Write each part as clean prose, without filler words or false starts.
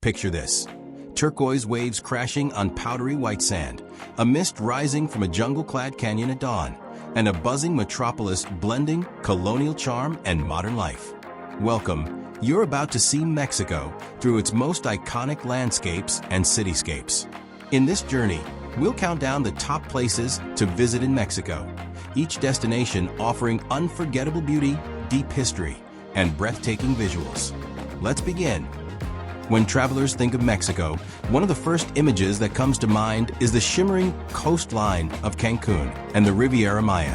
Picture this: turquoise waves crashing on powdery white sand, a mist rising from a jungle-clad canyon at dawn, and a buzzing metropolis blending colonial charm and modern life. Welcome. You're about to see Mexico through its most iconic landscapes and cityscapes. In this journey, we'll count down the top places to visit in Mexico, each destination offering unforgettable beauty, deep history, and breathtaking visuals. Let's begin. When travelers think of Mexico, one of the first images that comes to mind is the shimmering coastline of Cancún and the Riviera Maya.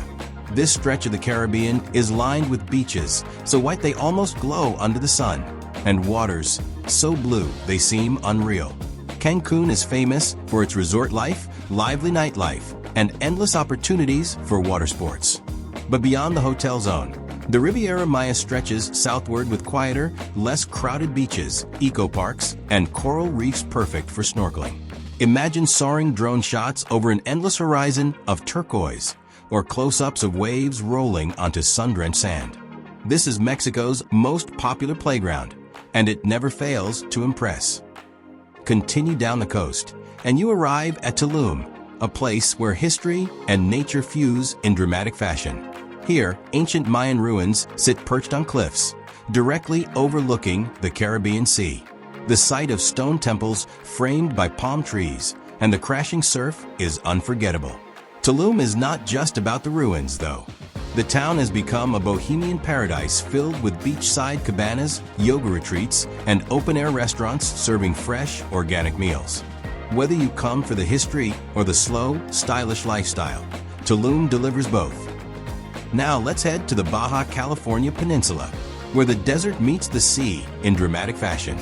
This stretch of the Caribbean is lined with beaches, so white they almost glow under the sun, and waters so blue they seem unreal. Cancún is famous for its resort life, lively nightlife, and endless opportunities for water sports. But beyond the hotel zone, the Riviera Maya stretches southward with quieter, less crowded beaches, eco-parks, and coral reefs perfect for snorkeling. Imagine soaring drone shots over an endless horizon of turquoise, or close-ups of waves rolling onto sun-drenched sand. This is Mexico's most popular playground, and it never fails to impress. Continue down the coast, and you arrive at Tulum, a place where history and nature fuse in dramatic fashion. Here, ancient Mayan ruins sit perched on cliffs, directly overlooking the Caribbean Sea. The sight of stone temples framed by palm trees and the crashing surf is unforgettable. Tulum is not just about the ruins, though. The town has become a bohemian paradise filled with beachside cabanas, yoga retreats, and open-air restaurants serving fresh, organic meals. Whether you come for the history or the slow, stylish lifestyle, Tulum delivers both. Now let's head to the Baja California Peninsula, where the desert meets the sea in dramatic fashion.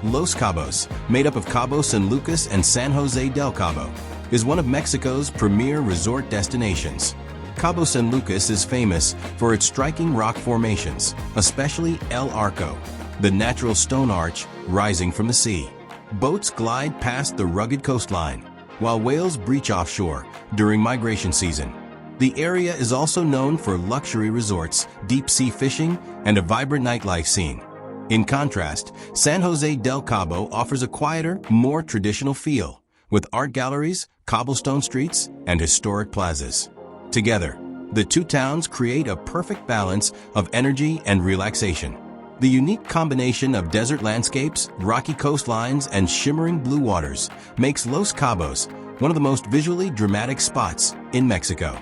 Los Cabos, made up of Cabo San Lucas and San Jose del Cabo, is one of Mexico's premier resort destinations. Cabo San Lucas is famous for its striking rock formations, especially El Arco, the natural stone arch rising from the sea. Boats glide past the rugged coastline, while whales breach offshore during migration season. The area is also known for luxury resorts, deep-sea fishing, and a vibrant nightlife scene. In contrast, San Jose del Cabo offers a quieter, more traditional feel, with art galleries, cobblestone streets, and historic plazas. Together, the two towns create a perfect balance of energy and relaxation. The unique combination of desert landscapes, rocky coastlines, and shimmering blue waters makes Los Cabos one of the most visually dramatic spots in Mexico.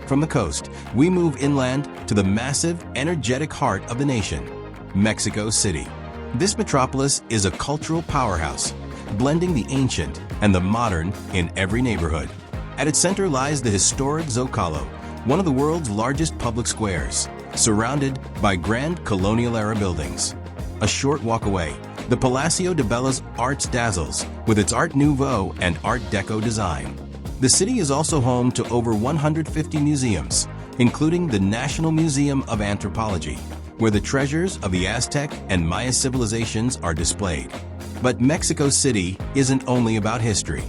From the coast, we move inland to the massive, energetic heart of the nation, Mexico City. This metropolis is a cultural powerhouse, blending the ancient and the modern in every neighborhood. At its center lies the historic Zocalo, one of the world's largest public squares, surrounded by grand colonial-era buildings. A short walk away, the Palacio de Bellas Arts dazzles with its Art Nouveau and Art Deco design. The city is also home to over 150 museums, including the National Museum of Anthropology, where the treasures of the Aztec and Maya civilizations are displayed. But Mexico City isn't only about history.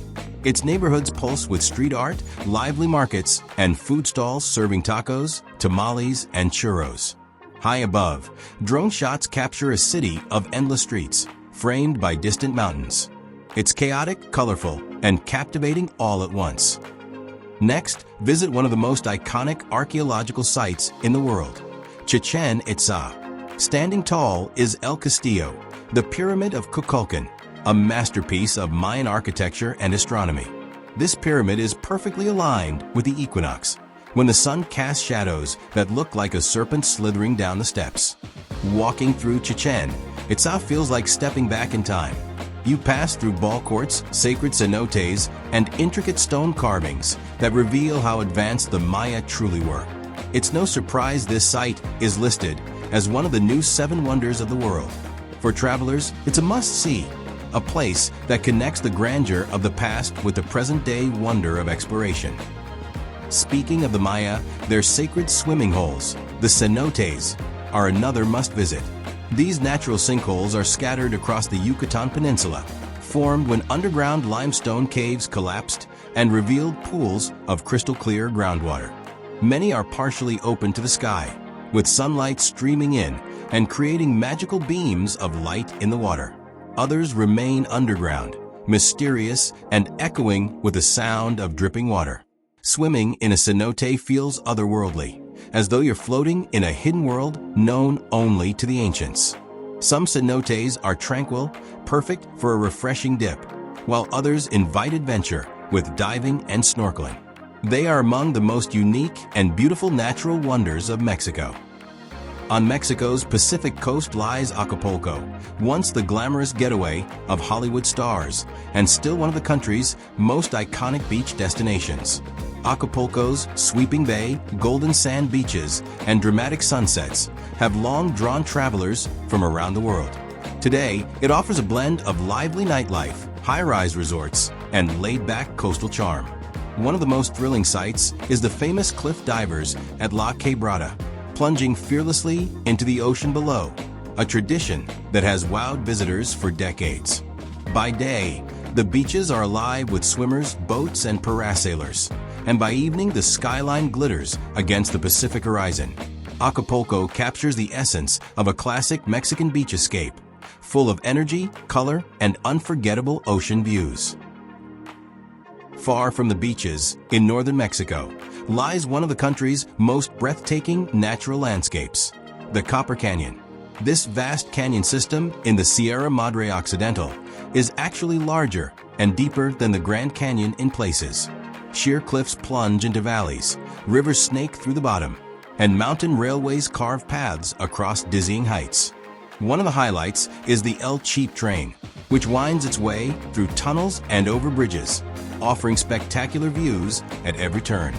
Its neighborhoods pulse with street art, lively markets, and food stalls serving tacos, tamales, and churros. High above, drone shots capture a city of endless streets, framed by distant mountains. It's chaotic, colorful, and captivating all at once. Next, visit one of the most iconic archaeological sites in the world, Chichén Itzá. Standing tall is El Castillo, the Pyramid of Kukulkan, a masterpiece of Mayan architecture and astronomy. This pyramid is perfectly aligned with the equinox, when the sun casts shadows that look like a serpent slithering down the steps. Walking through Chichén Itzá feels like stepping back in time. You pass through ball courts, sacred cenotes, and intricate stone carvings that reveal how advanced the Maya truly were. It's no surprise this site is listed as one of the new 7 wonders of the world. For travelers, it's a must-see, a place that connects the grandeur of the past with the present-day wonder of exploration. Speaking of the Maya, their sacred swimming holes, the cenotes, are another must-visit. These natural sinkholes are scattered across the Yucatan Peninsula, formed when underground limestone caves collapsed and revealed pools of crystal-clear groundwater. Many are partially open to the sky, with sunlight streaming in and creating magical beams of light in the water. Others remain underground, mysterious and echoing with the sound of dripping water. Swimming in a cenote feels otherworldly, as though you're floating in a hidden world known only to the ancients. Some cenotes are tranquil, perfect for a refreshing dip, while others invite adventure with diving and snorkeling. They are among the most unique and beautiful natural wonders of Mexico. On Mexico's Pacific coast lies Acapulco, once the glamorous getaway of Hollywood stars and still one of the country's most iconic beach destinations. Acapulco's sweeping bay, golden sand beaches, and dramatic sunsets have long drawn travelers from around the world. Today, it offers a blend of lively nightlife, high-rise resorts, and laid-back coastal charm. One of the most thrilling sights is the famous cliff divers at La Quebrada, plunging fearlessly into the ocean below, a tradition that has wowed visitors for decades. By day, the beaches are alive with swimmers, boats, and parasailers, and by evening the skyline glitters against the Pacific horizon. Acapulco captures the essence of a classic Mexican beach escape, full of energy, color, and unforgettable ocean views. Far from the beaches, in northern Mexico, lies one of the country's most breathtaking natural landscapes, the Copper Canyon. This vast canyon system in the Sierra Madre Occidental is actually larger and deeper than the Grand Canyon in places. Sheer cliffs plunge into valleys, rivers snake through the bottom, and mountain railways carve paths across dizzying heights. One of the highlights is the El Cheap train, which winds its way through tunnels and over bridges, offering spectacular views at every turn.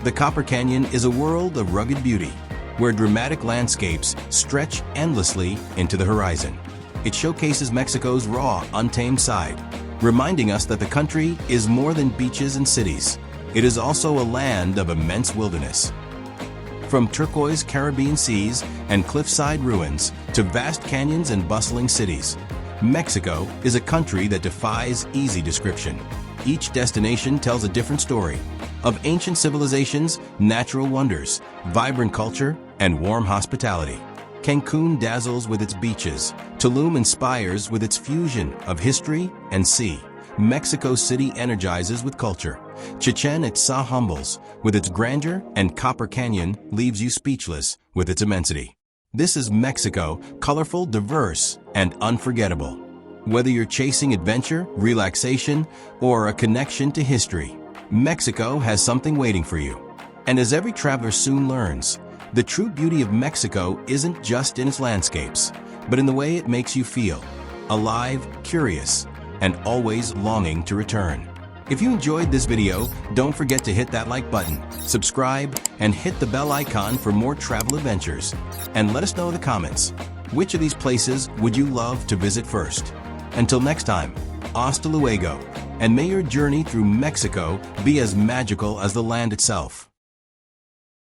The Copper Canyon is a world of rugged beauty, where dramatic landscapes stretch endlessly into the horizon. It showcases Mexico's raw, untamed side, reminding us that the country is more than beaches and cities. It is also a land of immense wilderness. From turquoise Caribbean seas and cliffside ruins to vast canyons and bustling cities, Mexico is a country that defies easy description. Each destination tells a different story of ancient civilizations, natural wonders, vibrant culture, and warm hospitality. Cancún dazzles with its beaches. Tulum inspires with its fusion of history and sea. Mexico City energizes with culture. Chichén Itzá humbles with its grandeur, and Copper Canyon leaves you speechless with its immensity. This is Mexico, colorful, diverse, and unforgettable. Whether you're chasing adventure, relaxation, or a connection to history, Mexico has something waiting for you. And as every traveler soon learns, the true beauty of Mexico isn't just in its landscapes, but in the way it makes you feel, alive, curious, and always longing to return. If you enjoyed this video, don't forget to hit that like button, subscribe, and hit the bell icon for more travel adventures. And let us know in the comments, which of these places would you love to visit first? Until next time, hasta luego, and may your journey through Mexico be as magical as the land itself.